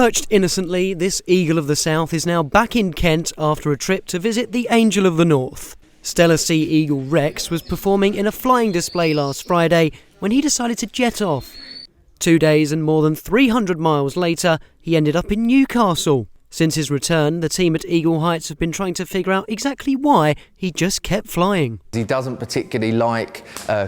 Perched innocently, this eagle of the south is now back in Kent after a trip to visit the Angel of the North. Stellar Sea Eagle Rex was performing in a flying display last Friday when he decided to jet off. 2 days and more than 300 miles later, he ended up in Newcastle. Since his return, the team at Eagle Heights have been trying to figure out exactly why he just kept flying. He doesn't particularly like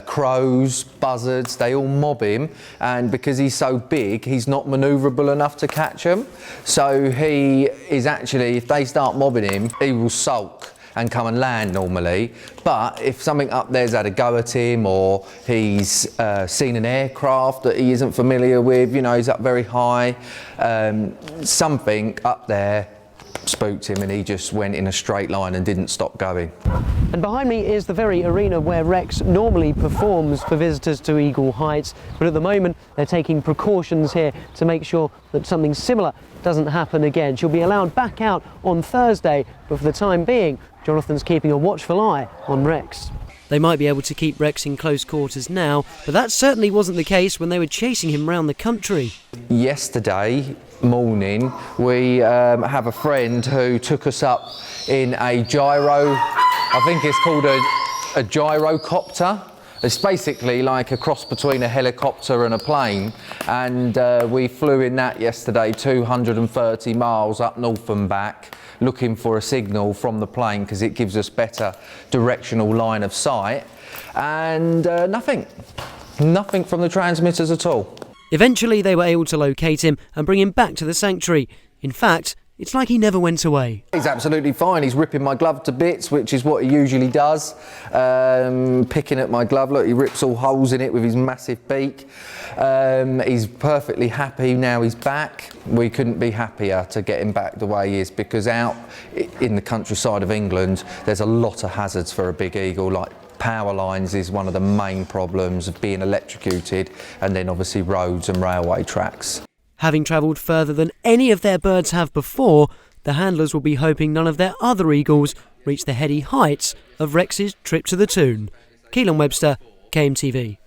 crows, buzzards, they all mob him, and because he's so big, he's not manoeuvrable enough to catch them. So he is actually, if they start mobbing him, he will sulk and come and land normally. But if something up there's had a go at him, or he's seen an aircraft that he isn't familiar with, you know, he's up very high, something up there spooked him and he just went in a straight line and didn't stop going. And behind me is the very arena where Rex normally performs for visitors to Eagle Heights, but at the moment they're taking precautions here to make sure that something similar doesn't happen again. She'll be allowed back out on Thursday, but for the time being, Jonathan's keeping a watchful eye on Rex. They might be able to keep Rex in close quarters now, but that certainly wasn't the case when they were chasing him around the country. Yesterday morning, we have a friend who took us up in a gyro, I think it's called a gyrocopter. It's basically like a cross between a helicopter and a plane, and we flew in that yesterday 230 miles up north and back, looking for a signal from the plane because it gives us better directional line of sight, and nothing from the transmitters at all. Eventually they were able to locate him and bring him back to the sanctuary. In fact, it's like he never went away. He's absolutely fine. He's ripping my glove to bits, which is what he usually does. Picking at my glove, look, he rips all holes in it with his massive beak. He's perfectly happy now he's back. We couldn't be happier to get him back the way he is, because out in the countryside of England, there's a lot of hazards for a big eagle, like power lines is one of the main problems of being electrocuted, and then obviously roads and railway tracks. Having travelled further than any of their birds have before, the handlers will be hoping none of their other eagles reach the heady heights of Rex's trip to the Toon. Keelan Webster, KMTV.